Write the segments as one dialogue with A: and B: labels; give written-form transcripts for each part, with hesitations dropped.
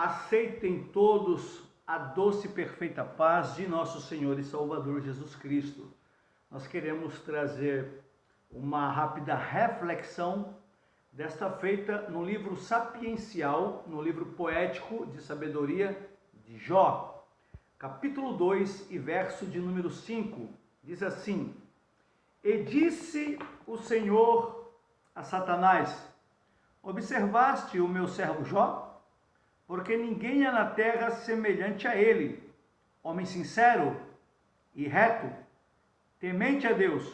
A: Aceitem todos a doce e perfeita paz de nosso Senhor e Salvador Jesus Cristo. Nós queremos trazer uma rápida reflexão desta feita no livro sapiencial, no livro poético de sabedoria de Jó, capítulo 2 e verso de número 5, diz assim: E disse o Senhor a Satanás: Observaste o meu servo Jó? Porque ninguém há na terra semelhante a ele, homem sincero e reto, temente a Deus,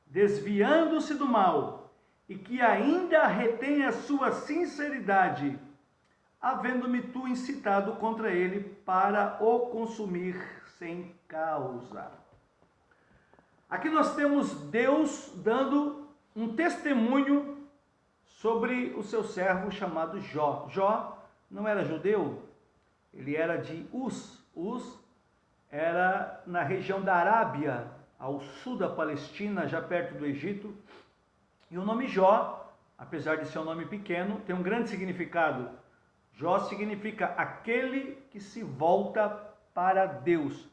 A: desviando-se do mal, e que ainda retém a sua sinceridade, havendo-me tu incitado contra ele para o consumir sem causa. Aqui nós temos Deus dando um testemunho sobre o seu servo chamado Jó. Jó não era judeu, ele era de Uz. Uz era na região da Arábia, ao sul da Palestina, já perto do Egito. E o nome Jó, apesar de ser um nome pequeno, tem um grande significado. Jó significa aquele que se volta para Deus.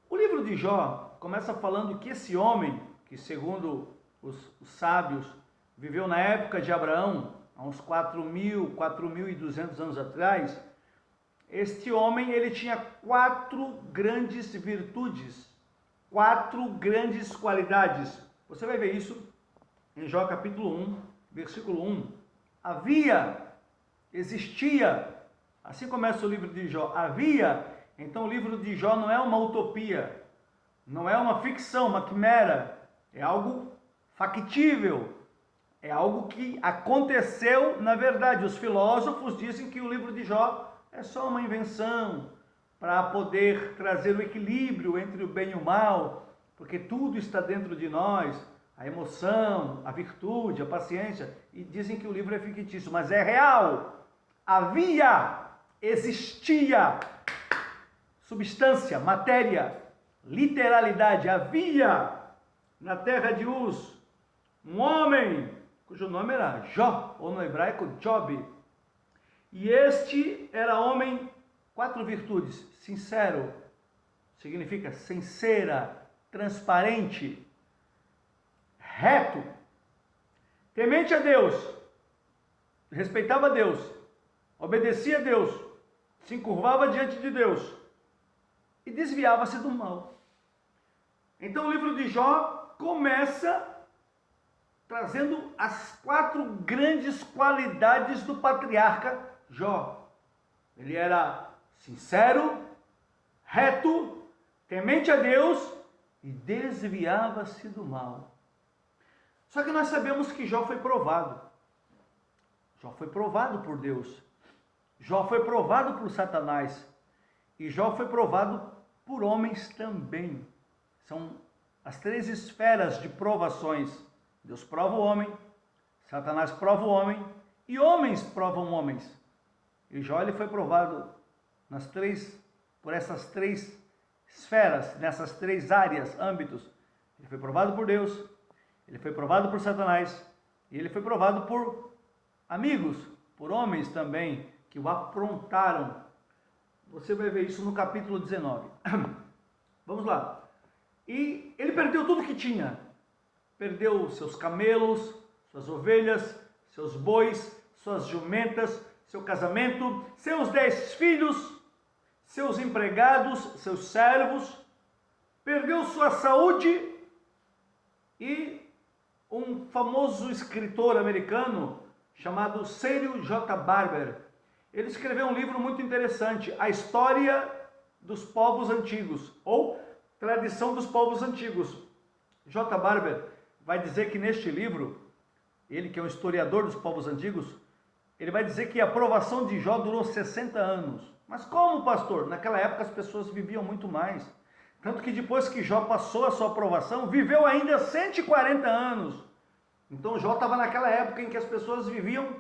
A: O livro de Jó começa falando que esse homem, que segundo os sábios, viveu na época de Abraão, há uns 4.200 anos atrás, este homem ele tinha 4 grandes virtudes, 4 grandes qualidades. Você vai ver isso em Jó capítulo 1, versículo 1. Existia, assim começa o livro de Jó, então o livro de Jó não é uma utopia, não é uma ficção, uma quimera, é algo factível, é algo que aconteceu na verdade. Os filósofos dizem que o livro de Jó é só uma invenção para poder trazer o equilíbrio entre o bem e o mal, porque tudo está dentro de nós, a emoção, a virtude, a paciência, e dizem que o livro é fictício, mas é real. Existia substância, matéria, literalidade. Havia na terra de Uz um homem cujo nome era Jó, ou no hebraico Job. E este era homem, 4 virtudes: sincero, significa sincera, transparente, reto, temente a Deus, respeitava a Deus, obedecia a Deus, se encurvava diante de Deus e desviava-se do mal. Então o livro de Jó começa trazendo as 4 grandes qualidades do patriarca Jó. Ele era sincero, reto, temente a Deus e desviava-se do mal. Só que nós sabemos que Jó foi provado. Jó foi provado por Deus. Jó foi provado por Satanás. E Jó foi provado por homens também. São as 3 esferas de provações. Deus prova o homem, Satanás prova o homem e homens provam homens. E Jó ele foi provado por essas 3 esferas, nessas 3 áreas, âmbitos. Ele foi provado por Deus, ele foi provado por Satanás e ele foi provado por amigos, por homens também que o afrontaram. Você vai ver isso no capítulo 19. Vamos lá. E ele perdeu tudo que tinha. Perdeu seus camelos, suas ovelhas, seus bois, suas jumentas, seu casamento, seus 10 filhos, seus empregados, seus servos, perdeu sua saúde. E um famoso escritor americano chamado Cyril J. Barber, ele escreveu um livro muito interessante, A História dos Povos Antigos, ou Tradição dos Povos Antigos. J. Barber vai dizer que neste livro, ele que é um historiador dos povos antigos, ele vai dizer que a provação de Jó durou 60 anos. Mas como, pastor? Naquela época as pessoas viviam muito mais. Tanto que depois que Jó passou a sua provação, viveu ainda 140 anos. Então Jó estava naquela época em que as pessoas viviam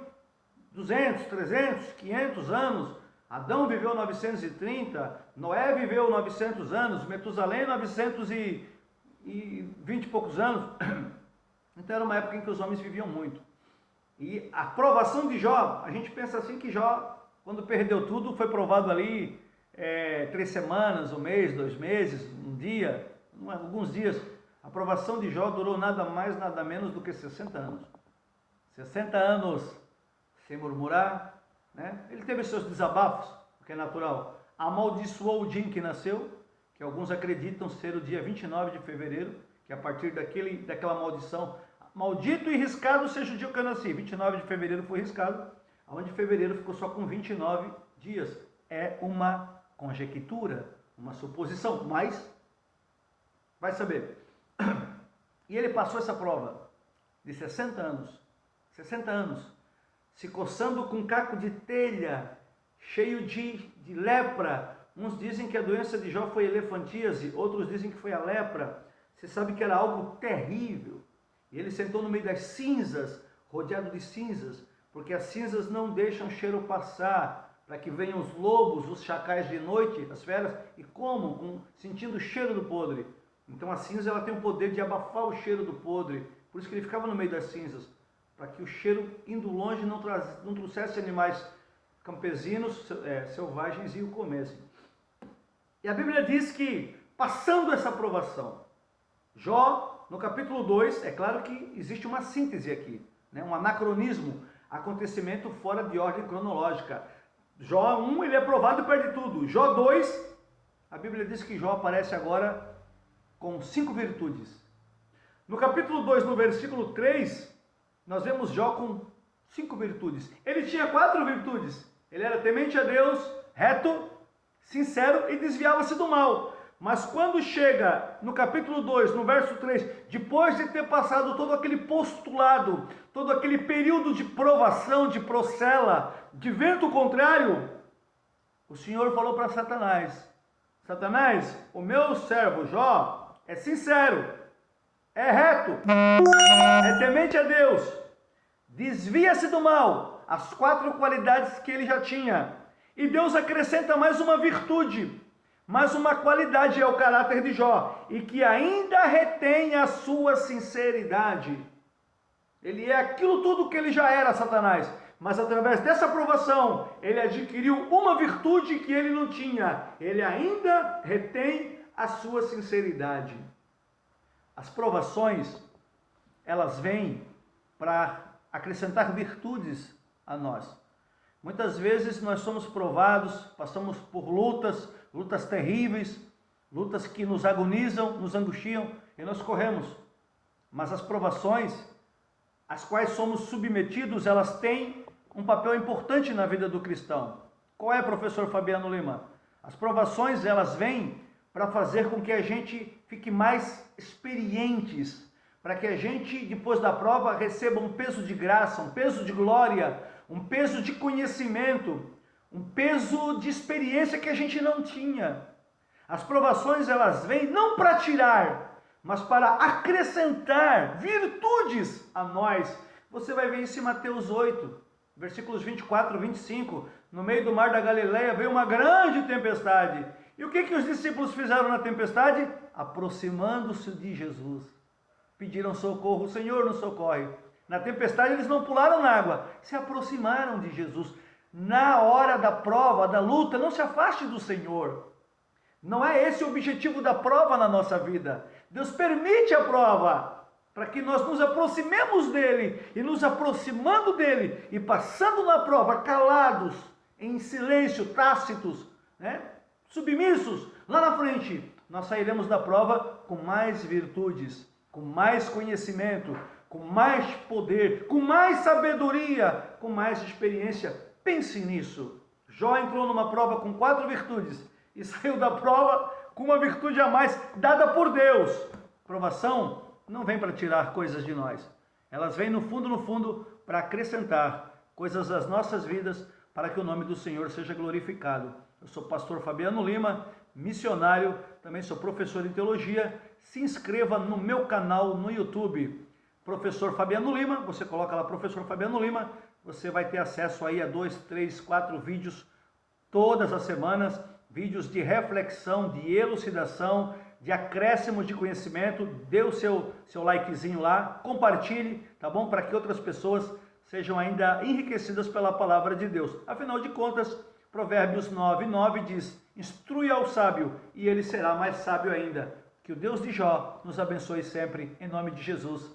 A: 200, 300, 500 anos. Adão viveu 930, Noé viveu 900 anos, Metusalém 920 e poucos anos. Então era uma época em que os homens viviam muito. E a provação de Jó, a gente pensa assim que Jó Quando perdeu tudo, foi provado ali 3 semanas, 1 mês, 2 meses, um dia, alguns dias. A provação de Jó durou nada mais, nada menos do que 60 anos. 60 anos sem murmurar, né? Ele teve seus desabafos, o que é natural. Amaldiçoou o dia em que nasceu, que alguns acreditam ser o dia 29 de fevereiro, que a partir daquela maldição, maldito e riscado seja o dia que eu nasci. 29 de fevereiro foi riscado, onde fevereiro ficou só com 29 dias. É uma conjectura, uma suposição, mas vai saber. E ele passou essa prova de 60 anos, se coçando com um caco de telha, cheio de lepra. Uns dizem que a doença de Jó foi elefantíase, outros dizem que foi a lepra. Você sabe que era algo terrível. E ele sentou no meio das cinzas, rodeado de cinzas, porque as cinzas não deixam cheiro passar, para que venham os lobos, os chacais de noite, as feras, e comam, sentindo o cheiro do podre. Então a cinza ela tem o poder de abafar o cheiro do podre, por isso que ele ficava no meio das cinzas, para que o cheiro, indo longe, não trouxesse animais campesinos, selvagens e o comessem. E a Bíblia diz que, passando essa provação, Jó, no capítulo 2, é claro que existe uma síntese aqui, né? Um anacronismo, acontecimento fora de ordem cronológica. Jó 1, ele é provado e perde tudo. Jó 2, a Bíblia diz que Jó aparece agora com 5 virtudes. No capítulo 2, no versículo 3, nós vemos Jó com 5 virtudes. Ele tinha 4 virtudes. Ele era temente a Deus, reto, sincero e desviava-se do mal. Mas quando chega no capítulo 2, no verso 3, depois de ter passado todo aquele postulado, todo aquele período de provação, de procela, de vento contrário, o Senhor falou para Satanás: Satanás, o meu servo Jó é sincero, é reto, é temente a Deus, desvia-se do mal, as 4 qualidades que ele já tinha. E Deus acrescenta mais uma virtude, mais uma qualidade ao caráter de Jó, e que ainda retém a sua sinceridade. Ele é aquilo tudo que ele já era, Satanás, mas através dessa provação, ele adquiriu uma virtude que ele não tinha. Ele ainda retém a sua sinceridade. As provações, elas vêm para acrescentar virtudes a nós. Muitas vezes nós somos provados, passamos por lutas terríveis, lutas que nos agonizam, nos angustiam e nós corremos. Mas as provações, às quais somos submetidos, elas têm um papel importante na vida do cristão. Qual é, professor Fabiano Lima? As provações, elas vêm para fazer com que a gente fique mais experientes, para que a gente, depois da prova, receba um peso de graça, um peso de glória, um peso de conhecimento, um peso de experiência que a gente não tinha. As provações, elas vêm não para tirar, mas para acrescentar virtudes a nós. Você vai ver isso em Mateus 8, versículos 24 e 25. No meio do mar da Galileia veio uma grande tempestade. E o que os discípulos fizeram na tempestade? Aproximando-se de Jesus, pediram socorro. O Senhor nos socorre. Na tempestade eles não pularam na água, se aproximaram de Jesus. Na hora da prova, da luta, não se afaste do Senhor. Não é esse o objetivo da prova na nossa vida. Deus permite a prova para que nós nos aproximemos dele, e nos aproximando dele e passando na prova, calados, em silêncio, tácitos, né? Submissos, lá na frente, nós sairemos da prova com mais virtudes, com mais conhecimento, com mais poder, com mais sabedoria, com mais experiência. Pense nisso. Jó entrou numa prova com 4 virtudes e saiu da prova com uma virtude a mais, dada por Deus. Provação não vem para tirar coisas de nós. Elas vêm no fundo, para acrescentar coisas às nossas vidas, para que o nome do Senhor seja glorificado. Eu sou o pastor Fabiano Lima, missionário, também sou professor em teologia. Se inscreva no meu canal no YouTube, Professor Fabiano Lima. Você coloca lá Professor Fabiano Lima, você vai ter acesso aí a 2, 3, 4 vídeos todas as semanas, vídeos de reflexão, de elucidação, de acréscimo de conhecimento. Dê o seu likezinho lá, compartilhe, tá bom? Para que outras pessoas sejam ainda enriquecidas pela palavra de Deus. Afinal de contas, Provérbios 9:9 diz: instrui ao sábio e ele será mais sábio ainda. Que o Deus de Jó nos abençoe sempre, em nome de Jesus.